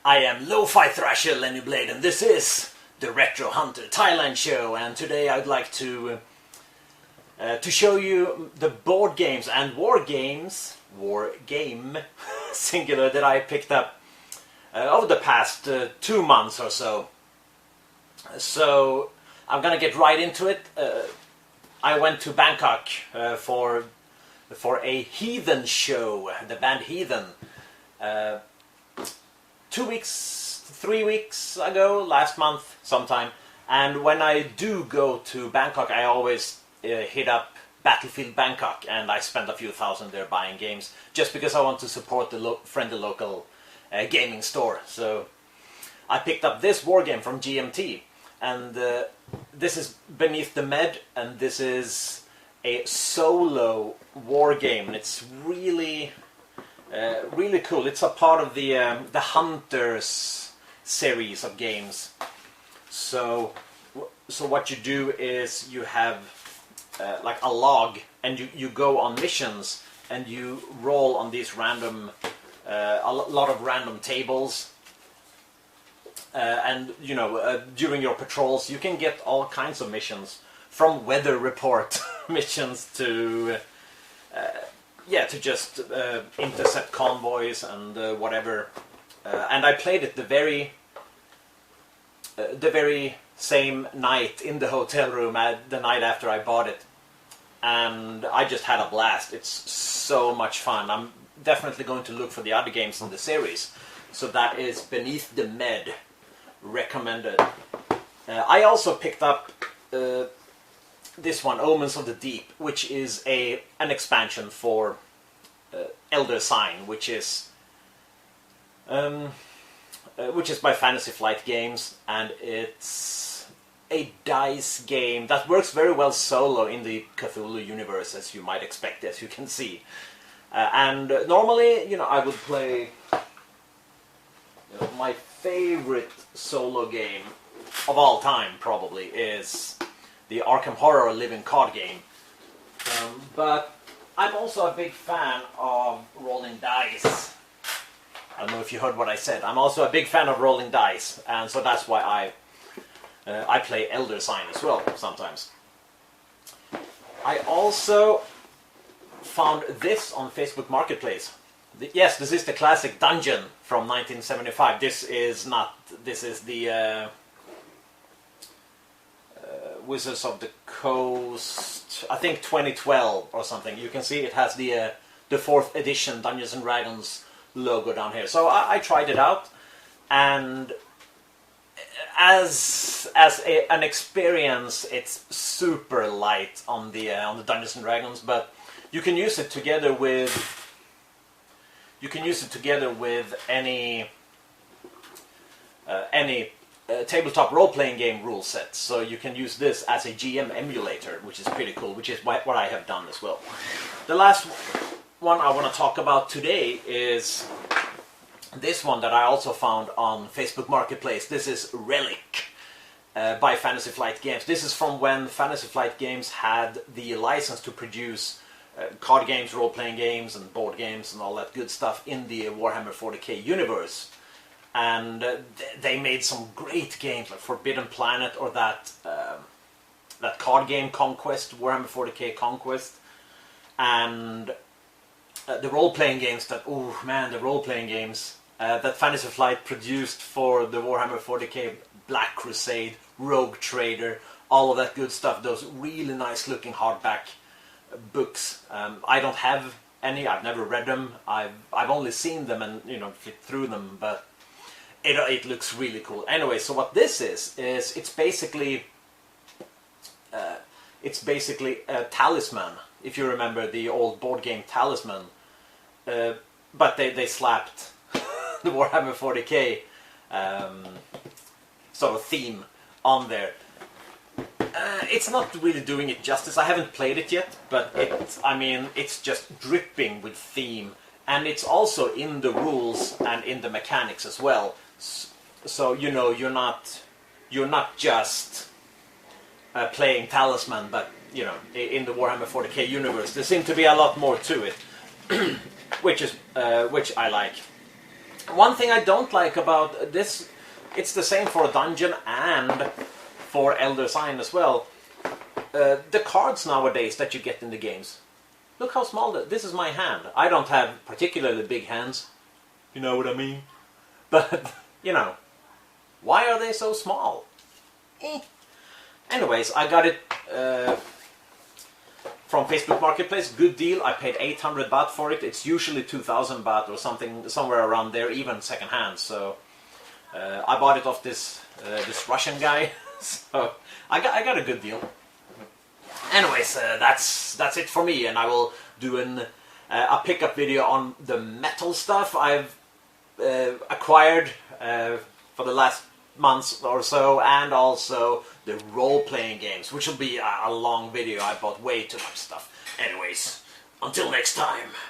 I am Lo-Fi Thrasher Lenny Blade, and this is the RetroHunter Thailand show. And today I'd like to show you the board games and war game singular that I picked up over the past 2 months or so. So I'm gonna get right into it. I went to Bangkok for a Heathen show, the band Heathen. 2 weeks, 3 weeks ago, last month sometime. And when I do go to Bangkok, I always hit up Battlefield Bangkok, and I spend a few thousand there buying games, just because I want to support the friendly local gaming store. So I picked up this war game from GMT, and this is Beneath the Med, and this is a solo war game, and it's really cool. It's a part of the Hunters series of games. So what you do is you have like a log, and you go on missions, and you roll on these random, a lot of random tables. And you know, during your patrols, you can get all kinds of missions, from weather report missions to to just intercept convoys and whatever. And I played it the very same night in the hotel room, the night after I bought it, and I just had a blast. It's so much fun. I'm definitely going to look for the other games in the series. So that is Beneath the Med, recommended. I also picked up this one, Omens of the Deep, which is an expansion for Elder Sign, which is by Fantasy Flight Games, and it's a dice game that works very well solo in the Cthulhu universe, as you might expect, as you can see. And normally, you know, I would play. My favorite solo game of all time probably is the Arkham Horror living card game. But I'm also a big fan of rolling dice. I don't know if you heard what I said. I'm also a big fan of rolling dice, and so that's why I play Elder Sign as well sometimes. I also found this on Facebook Marketplace. Yes, this is the classic Dungeon from 1975. This is the Wizards of the Coast, I think 2012 or something. You can see it has the 4th edition Dungeons and Dragons logo down here. So I tried it out, and as an experience, it's super light on the Dungeons and Dragons, but you can use it together with any tabletop role-playing game rule set. So you can use this as a GM emulator, which is pretty cool, which is what I have done as well. The last one I want to talk about today is this one that I also found on Facebook Marketplace. This is Relic by Fantasy Flight Games. This is from when Fantasy Flight Games had the license to produce card games, role-playing games, and board games, and all that good stuff in the Warhammer 40k universe. And they made some great games, like Forbidden Planet, or that card game Conquest, Warhammer 40k Conquest, and the role-playing games that that Fantasy Flight produced for the Warhammer 40k Black Crusade, Rogue Trader, all of that good stuff. Those really nice-looking hardback books. I don't have any. I've never read them. I've only seen them and flipped through them, but it looks really cool. Anyway, so what this is it's basically a Talisman, if you remember the old board game Talisman, but they slapped the Warhammer 40k sort of theme on there. It's not really doing it justice. I haven't played it yet, but it's just dripping with theme, and it's also in the rules and in the mechanics as well. So you're not just playing Talisman, but in the Warhammer 40k universe, there seems to be a lot more to it, which I like. One thing I don't like about this, it's the same for Dungeon and for Elder Sign as well. The cards nowadays that you get in the games. Look how small this is my hand. I don't have particularly big hands. You know what I mean? But, you know, why are they so small? Anyways, I got it from Facebook Marketplace. Good deal. I paid 800 baht for it. It's usually 2,000 baht or something, somewhere around there, even second hand. So I bought it off this Russian guy. So I got a good deal. Anyways, that's it for me, and I will do a pickup video on the metal stuff I've acquired for the last months or so, and also the role-playing games, which will be a long video. I bought way too much stuff. Anyways, until next time.